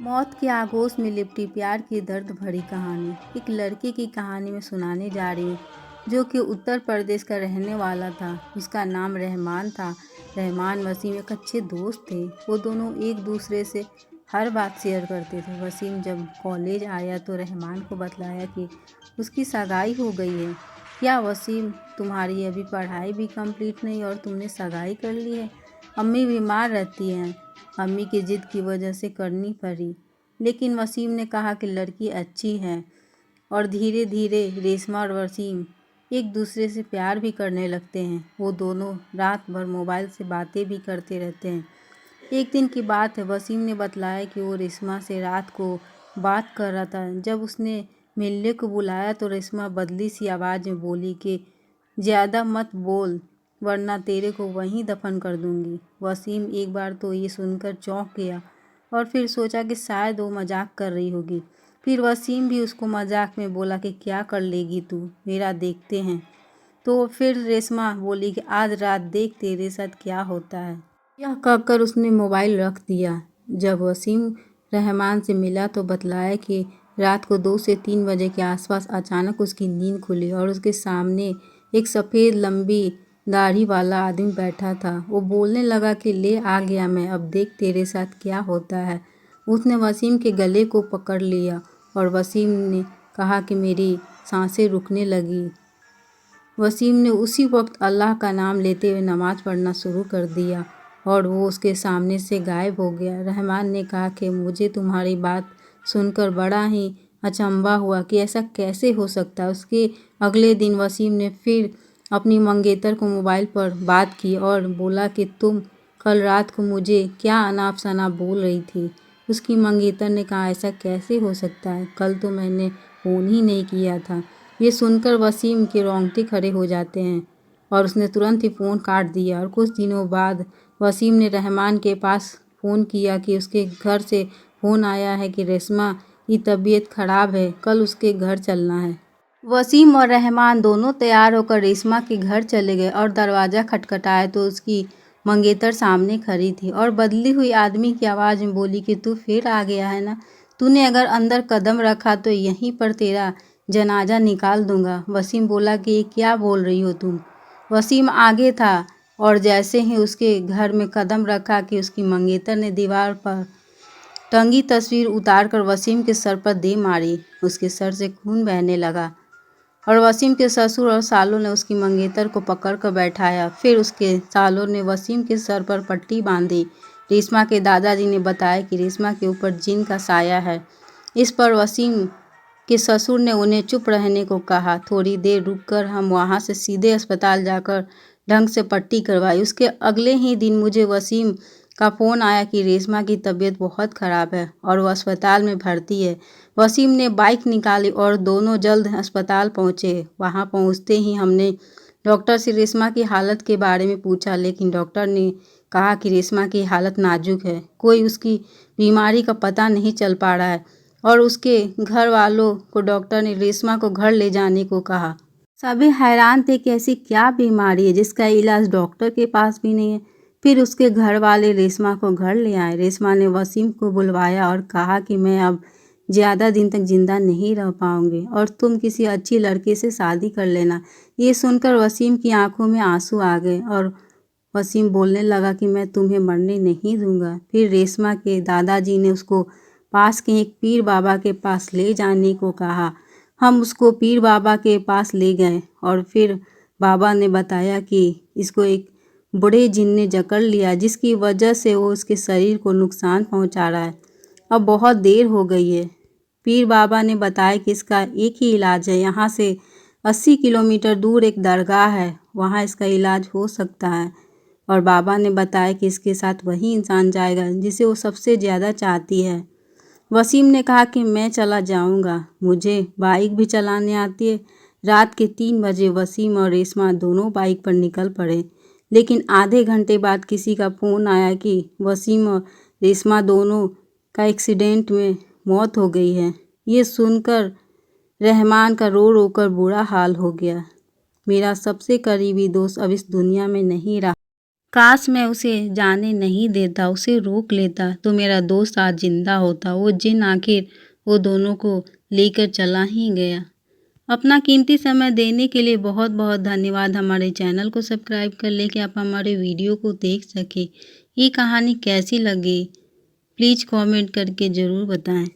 मौत के आगोश में लिपटी प्यार की दर्द भरी कहानी एक लड़के की कहानी में सुनाने जा रही हूँ, जो कि उत्तर प्रदेश का रहने वाला था। उसका नाम रहमान था। रहमान वसीम एक अच्छे दोस्त थे। वो दोनों एक दूसरे से हर बात शेयर करते थे। वसीम जब कॉलेज आया तो रहमान को बतलाया कि उसकी सगाई हो गई है। क्या वसीम, तुम्हारी अभी पढ़ाई भी कंप्लीट नहीं और तुमने सगाई कर ली है? अम्मी बीमार रहती हैं। अम्मी की जिद की वजह से करनी पड़ी, लेकिन वसीम ने कहा कि लड़की अच्छी है। और धीरे धीरे रेशमा और वसीम एक दूसरे से प्यार भी करने लगते हैं। वो दोनों रात भर मोबाइल से बातें भी करते रहते हैं। एक दिन की बात है, वसीम ने बतलाया कि वो रेशमा से रात को बात कर रहा था। जब उसने मिलने को बुलाया तो रेशमा बदली सी आवाज़ में बोली कि ज़्यादा मत बोल, वरना तेरे को वहीं दफन कर दूंगी। वसीम एक बार तो ये सुनकर चौंक गया और फिर सोचा कि शायद वो मजाक कर रही होगी। फिर वसीम भी उसको मजाक में बोला कि क्या कर लेगी तू, मेरा देखते हैं। तो फिर रेशमा बोली कि आज रात देख तेरे साथ क्या होता है। यह कहकर उसने मोबाइल रख दिया। जब वसीम रहमान से मिला तो बतलाया कि रात को 2 से 3 बजे के आसपास अचानक उसकी नींद खुली और उसके सामने एक सफ़ेद लंबी दाढ़ी वाला आदमी बैठा था। वो बोलने लगा कि ले आ गया मैं, अब देख तेरे साथ क्या होता है। उसने वसीम के गले को पकड़ लिया और वसीम ने कहा कि मेरी सांसें रुकने लगी। वसीम ने उसी वक्त अल्लाह का नाम लेते हुए नमाज पढ़ना शुरू कर दिया और वो उसके सामने से गायब हो गया। रहमान ने कहा कि मुझे तुम्हारी बात सुनकर बड़ा ही अचंभा हुआ कि ऐसा कैसे हो सकता है। उसके अगले दिन वसीम ने फिर अपनी मंगेतर को मोबाइल पर बात की और बोला कि तुम कल रात को मुझे क्या अनाप शनाप बोल रही थी। उसकी मंगेतर ने कहा ऐसा कैसे हो सकता है, कल तो मैंने फ़ोन ही नहीं किया था। ये सुनकर वसीम के रोंगटे खड़े हो जाते हैं और उसने तुरंत ही फ़ोन काट दिया। और कुछ दिनों बाद वसीम ने रहमान के पास फ़ोन किया कि उसके घर से फ़ोन आया है कि रेशमा की तबीयत ख़राब है, कल उसके घर चलना है। वसीम और रहमान दोनों तैयार होकर रेशमा के घर चले गए और दरवाज़ा खटखटाया तो उसकी मंगेतर सामने खड़ी थी और बदली हुई आदमी की आवाज़ में बोली कि तू फिर आ गया है ना, तूने अगर अंदर कदम रखा तो यहीं पर तेरा जनाजा निकाल दूंगा। वसीम बोला कि ये क्या बोल रही हो तुम। वसीम आगे था और जैसे ही उसके घर में कदम रखा कि उसकी मंगेतर ने दीवार पर टंगी तस्वीर उतारकर वसीम के सर पर दे मारी। उसके सर से खून बहने लगा और वसीम के ससुर और सालों ने उसकी मंगेतर को पकड़कर बैठाया। फिर उसके सालों ने वसीम के सर पर पट्टी बांधी। रेशमा के दादाजी ने बताया कि रेशमा के ऊपर जिन का साया है। इस पर वसीम के ससुर ने उन्हें चुप रहने को कहा। थोड़ी देर रुककर हम वहां से सीधे अस्पताल जाकर ढंग से पट्टी करवाई। उसके अगले ही दिन मुझे वसीम का फ़ोन आया कि रेशमा की तबीयत बहुत ख़राब है और वो अस्पताल में भर्ती है। वसीम ने बाइक निकाली और दोनों जल्द अस्पताल पहुंचे। वहां पहुंचते ही हमने डॉक्टर से रेशमा की हालत के बारे में पूछा, लेकिन डॉक्टर ने कहा कि रेशमा की हालत नाजुक है, कोई उसकी बीमारी का पता नहीं चल पा रहा है। और उसके घर वालों को डॉक्टर ने रेशमा को घर ले जाने को कहा। सभी हैरान थे कि ऐसी क्या बीमारी है जिसका इलाज डॉक्टर के पास भी नहीं है। फिर उसके घर वाले रेशमा को घर ले आए। रेशमा ने वसीम को बुलवाया और कहा कि मैं अब ज़्यादा दिन तक जिंदा नहीं रह पाऊंगी और तुम किसी अच्छी लड़के से शादी कर लेना। ये सुनकर वसीम की आंखों में आंसू आ गए और वसीम बोलने लगा कि मैं तुम्हें मरने नहीं दूंगा। फिर रेशमा के दादाजी ने उसको पास के एक पीर बाबा के पास ले जाने को कहा। हम उसको पीर बाबा के पास ले गए और फिर बाबा ने बताया कि इसको एक बड़े जिन ने जकड़ लिया, जिसकी वजह से वो उसके शरीर को नुकसान पहुंचा रहा है। अब बहुत देर हो गई है। पीर बाबा ने बताया कि इसका एक ही इलाज है, यहाँ से 80 किलोमीटर दूर एक दरगाह है, वहाँ इसका इलाज हो सकता है। और बाबा ने बताया कि इसके साथ वही इंसान जाएगा जिसे वो सबसे ज़्यादा चाहती है। वसीम ने कहा कि मैं चला जाऊंगा, मुझे बाइक भी चलाने आती है। रात के 3 बजे वसीम और रेशमा दोनों बाइक पर निकल पड़े, लेकिन आधे घंटे बाद किसी का फ़ोन आया कि वसीम और रेशमा दोनों का एक्सीडेंट में मौत हो गई है। ये सुनकर रहमान का रो रो कर बुरा हाल हो गया। मेरा सबसे करीबी दोस्त अब इस दुनिया में नहीं रहा। काश मैं उसे जाने नहीं देता, उसे रोक लेता तो मेरा दोस्त आज जिंदा होता। वो जिन आखिर वो दोनों को लेकर चला ही गया। अपना कीमती समय देने के लिए बहुत बहुत धन्यवाद। हमारे चैनल को सब्सक्राइब कर लें कि आप हमारे वीडियो को देख सकें। ये कहानी कैसी लगी प्लीज़ कमेंट करके ज़रूर बताएं।